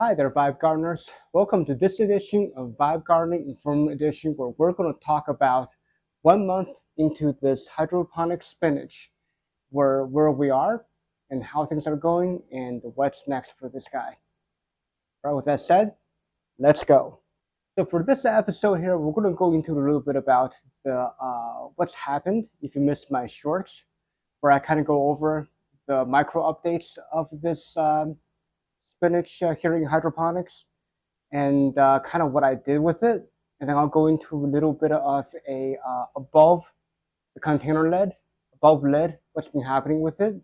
Hi there, Vibe Gardeners. Welcome to this edition of Vibe Gardening Informal Edition, where we're going to talk about 1 month into this hydroponic spinach, where we are and how things are going and what's next for this guy. All right, with that said, let's go. So for this episode here, we're going to go into a little bit about the what's happened if you missed my shorts, where I kind of go over the micro updates of this spinach here in hydroponics and kind of what I did with it. And then I'll go into a little bit of a above the container lid, above lid, what's been happening with it.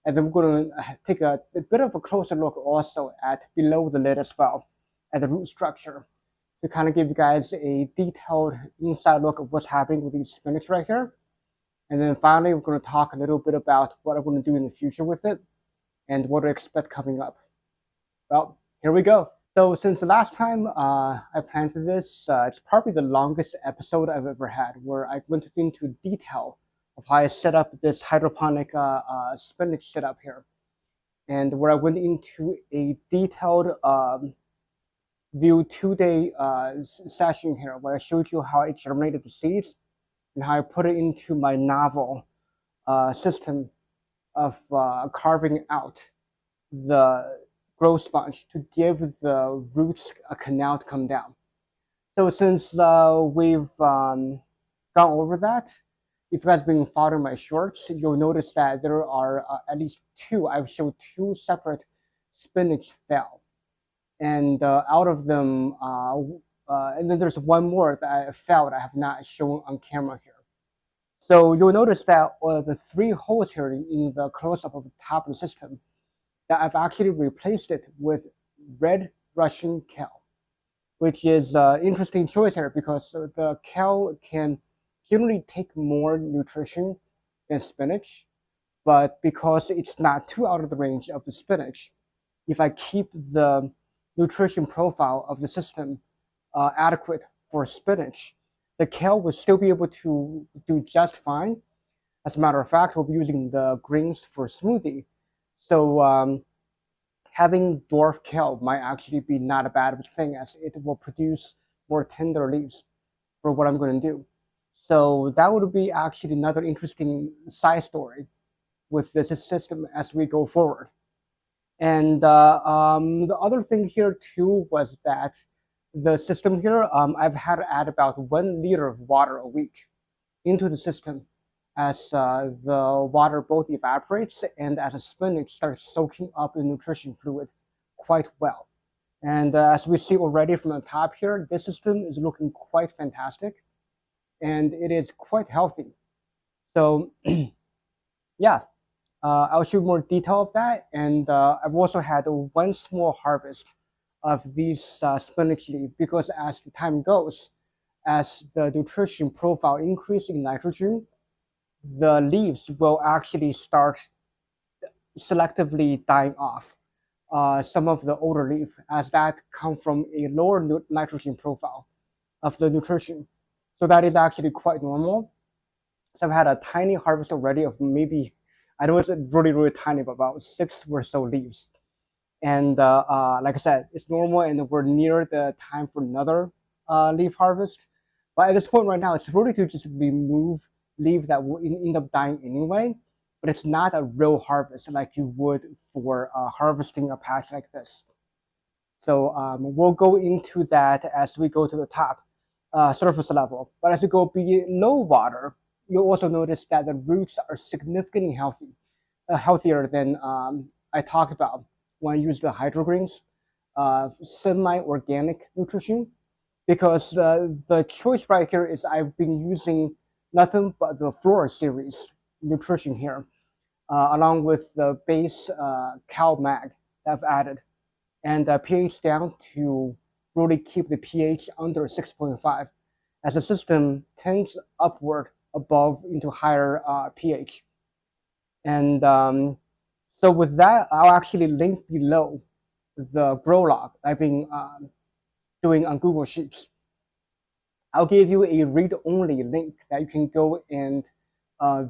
And then we're going to take a bit of a closer look also at below the lid as well, at the root structure, to kind of give you guys a detailed inside look of what's happening with these spinach right here. And then finally, we're going to talk a little bit about what I'm going to do in the future with it and what to expect coming up. Well, here we go. So since the last time I planted this, it's probably the longest episode I've ever had, where I went into detail of how I set up this hydroponic spinach setup here, and where I went into a detailed view 2-day session here, where I showed you how I germinated the seeds and how I put it into my novel system of carving out the grow sponge to give the roots a canal to come down. So since we've gone over that, if you guys have been following my shorts, you'll notice that there are at least two. I've shown two separate spinach fail, and out of them, and then there's one more that I failed. I have not shown on camera here. So you'll notice that the three holes here in the close-up of the top of the system, that I've actually replaced it with red Russian kale, which is an interesting choice here because the kale can generally take more nutrition than spinach, but because it's not too out of the range of the spinach, if I keep the nutrition profile of the system adequate for spinach, the kale will still be able to do just fine. As a matter of fact, we'll be using the greens for smoothie. So having dwarf kale might actually be not a bad thing, as it will produce more tender leaves for what I'm going to do. So that would be actually another interesting side story with this system as we go forward. And the other thing here too was that the system here, I've had to add about 1 liter of water a week into the system as the water both evaporates and as the spinach starts soaking up the nutrition fluid quite well. And as we see already from the top here, this system is looking quite fantastic and it is quite healthy. So yeah, I'll show more detail of that. And I've also had one small harvest of these spinach leaf because as the time goes, as the nutrition profile increases in nitrogen, the leaves will actually start selectively dying off. Some of the older leaf, as that come from a lower nitrogen profile of the nutrition. So that is actually quite normal. So I've had a tiny harvest already of maybe, I know it's really, really tiny, but about 6 or so leaves. And like I said, it's normal and we're near the time for another leaf harvest. But at this point right now, it's really to just remove leaves that will end up dying anyway, but it's not a real harvest like you would for harvesting a patch like this. So we'll go into that as we go to the top surface level. But as we go below water, you'll also notice that the roots are significantly healthier than I talked about when I used the hydrogreens, semi-organic nutrition, because the choice right here is I've been using nothing but the Flora series nutrition here, along with the base Cal Mag that I've added, and pH down to really keep the pH under 6.5, as the system tends upward above into higher pH. And so with that, I'll actually link below the grow log I've been doing on Google Sheets. I'll give you a read-only link that you can go and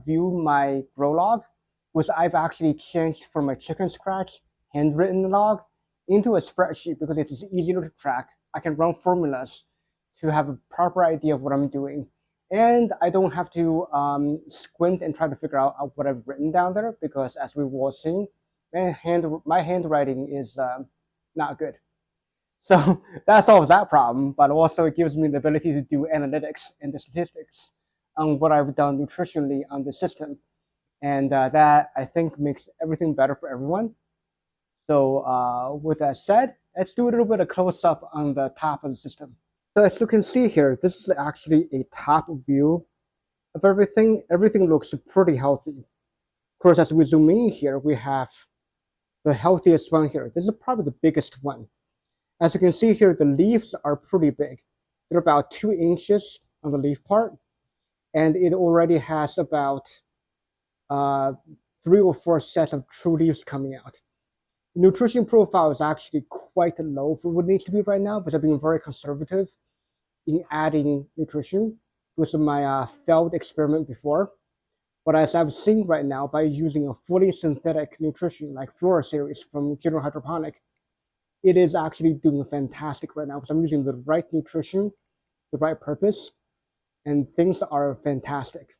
view my grow log, which I've actually changed from my chicken scratch handwritten log into a spreadsheet because it is easier to track. I can run formulas to have a proper idea of what I'm doing. And I don't have to squint and try to figure out what I've written down there because, as we were seeing, my handwriting is not good. So that solves that problem, but also it gives me the ability to do analytics and the statistics on what I've done nutritionally on the system. And that I think makes everything better for everyone. So with that said, let's do a little bit of close up on the top of the system. So as you can see here, this is actually a top view of everything. Everything looks pretty healthy. Of course, as we zoom in here, we have the healthiest one here. This is probably the biggest one. As you can see here, the leaves are pretty big. They're about 2 inches on the leaf part, and it already has about uh, 3 or 4 sets of true leaves coming out. The nutrition profile is actually quite low for what it needs to be right now, but I've been very conservative in adding nutrition. It was my failed experiment before. But as I've seen right now, by using a fully synthetic nutrition like Flora series from General Hydroponic, it is actually doing fantastic right now because I'm using the right nutrition, the right purpose, and things are fantastic.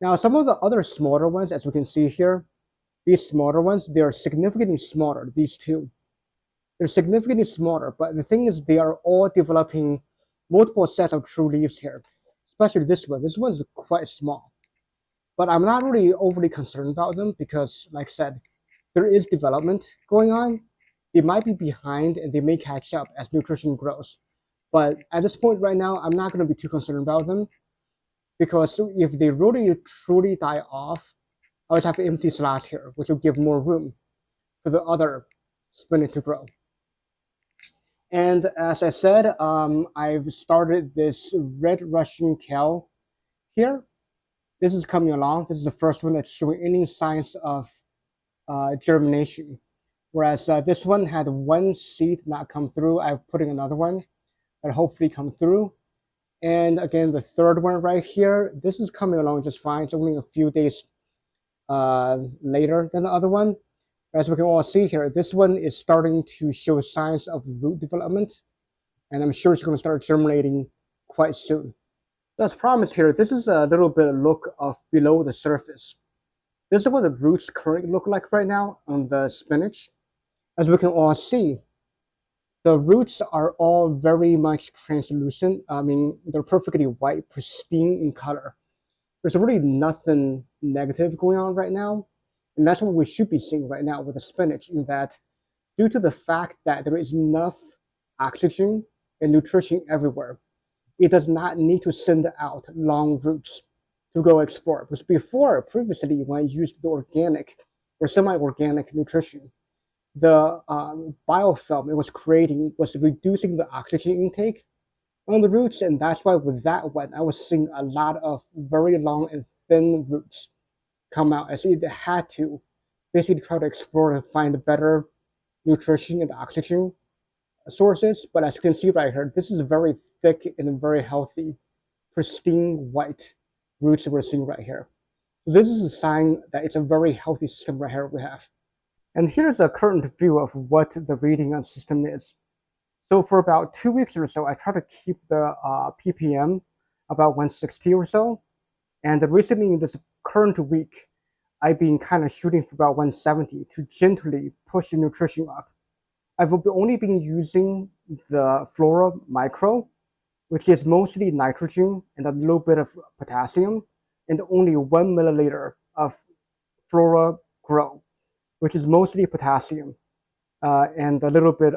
Now, some of the other smaller ones, as we can see here, these smaller ones, they are significantly smaller, these two. They're significantly smaller, but the thing is they are all developing multiple sets of true leaves here, especially this one. This one's quite small, but I'm not really overly concerned about them because, like I said, there is development going on. They might be behind and they may catch up as nutrition grows. But at this point right now, I'm not going to be too concerned about them because if they really truly die off, I would have empty slots here, which will give more room for the other spinach to grow. And as I said, I've started this red Russian kale here. This is coming along. This is the first one that's showing any signs of germination. Whereas this one had one seed not come through. I'm putting another one that hopefully come through. And again, the third one right here, this is coming along just fine. It's only a few days later than the other one. As we can all see here, this one is starting to show signs of root development, and I'm sure it's going to start germinating quite soon. As promised here, this is a little bit of look of below the surface. This is what the roots currently look like right now on the spinach. As we can all see, the roots are all very much translucent. I mean, they're perfectly white, pristine in color. There's really nothing negative going on right now. And that's what we should be seeing right now with the spinach, in that due to the fact that there is enough oxygen and nutrition everywhere, it does not need to send out long roots to go explore. Because before, previously, when I used the organic or semi-organic nutrition, the biofilm it was creating was reducing the oxygen intake on the roots, and that's why with that one, I was seeing a lot of very long and thin roots come out as it had to basically try to explore and find better nutrition and oxygen sources. But as you can see right here, this is very thick and very healthy, pristine white roots that we're seeing right here. So this is a sign that it's a very healthy system right here we have. And here's a current view of what the reading on system is. So for about 2 weeks or so, I try to keep the ppm about 160 or so. And recently in this current week, I've been kind of shooting for about 170 to gently push the nutrition up. I've only been using the Flora Micro, which is mostly nitrogen and a little bit of potassium, and only 1 milliliter of Flora Grow, which is mostly potassium and a little bit,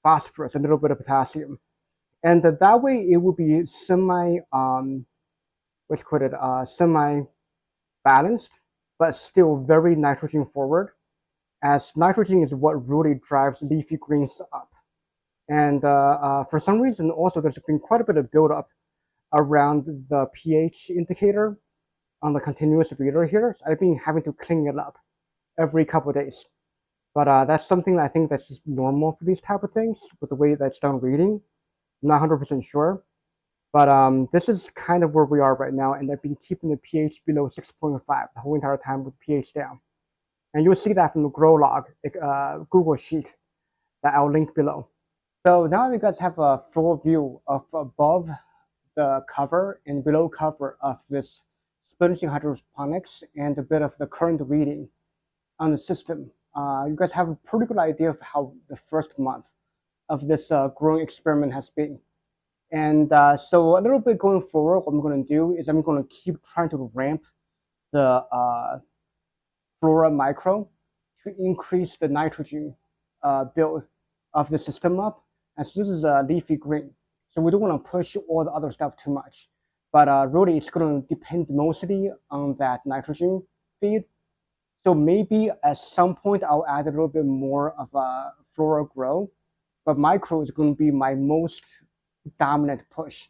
phosphorus, a little bit of potassium. And that way it will be semi-balanced, but still very nitrogen forward, as nitrogen is what really drives leafy greens up. And for some reason, also, there's been quite a bit of buildup around the pH indicator on the continuous reader here. So I've been having to clean it up every couple of days. But that's something I think that's just normal for these type of things with the way that's done reading. I'm not 100% sure. But this is kind of where we are right now, and I've been keeping the pH below 6.5 the whole entire time with pH down. And you'll see that from the grow log Google sheet that I'll link below. So now you guys have a full view of above the cover and below cover of this spinach hydroponics and a bit of the current reading on the system. You guys have a pretty good idea of how the first month of this growing experiment has been. And so a little bit going forward, what I'm going to do is I'm going to keep trying to ramp the flora micro to increase the nitrogen build of the system up. And so this is a leafy green. So we don't want to push all the other stuff too much. But really, it's going to depend mostly on that nitrogen feed. So maybe at some point, I'll add a little bit more of a flora grow. But micro is going to be my most dominant push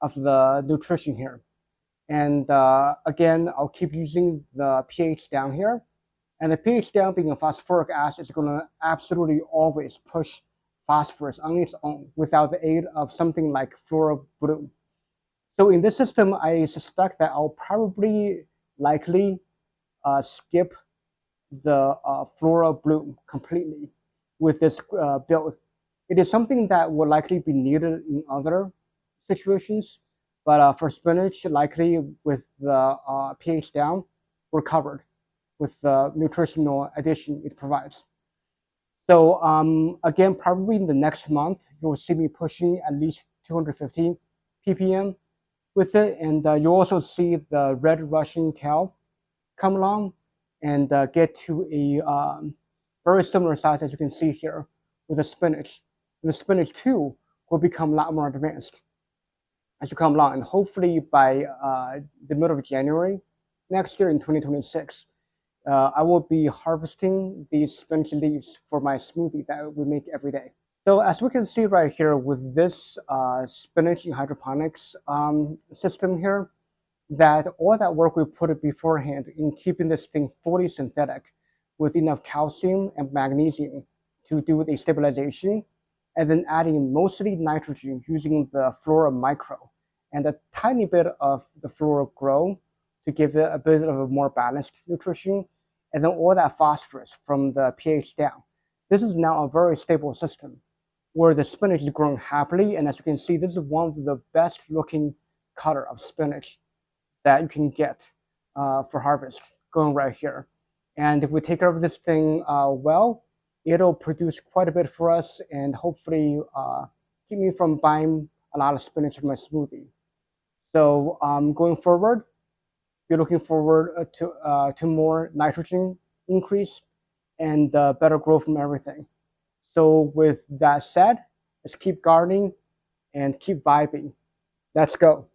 of the nutrition here. And again, I'll keep using the pH down here. And the pH down being a phosphoric acid is going to absolutely always push phosphorus on its own without the aid of something like Flora Bloom. So in this system, I suspect that I'll probably likely skip the Flora Bloom completely with this build. It is something that will likely be needed in other situations, but for spinach, likely with the pH down, we're covered with the nutritional addition it provides. So again, probably in the next month, you'll see me pushing at least 250 ppm with it, and you'll also see the red Russian kale come along and get to a very similar size as you can see here with the spinach. And the spinach too will become a lot more advanced as you come along, and hopefully by the middle of January next year in 2026, I will be harvesting these spinach leaves for my smoothie that we make every day. So as we can see right here with this spinach in hydroponics system here, that all that work we put it beforehand in keeping this thing fully synthetic with enough calcium and magnesium to do the stabilization, and then adding mostly nitrogen using the Flora Micro and a tiny bit of the Flora Grow to give it a bit of a more balanced nutrition, and then all that phosphorus from the pH down. This is now a very stable system where the spinach is growing happily, and as you can see, this is one of the best looking cutter of spinach that you can get for harvest going right here. And if we take care of this thing well, it'll produce quite a bit for us and hopefully keep me from buying a lot of spinach in my smoothie. So going forward, we're looking forward to more nitrogen increase and better growth from everything. So with that said, let's keep gardening and keep vibing. Let's go.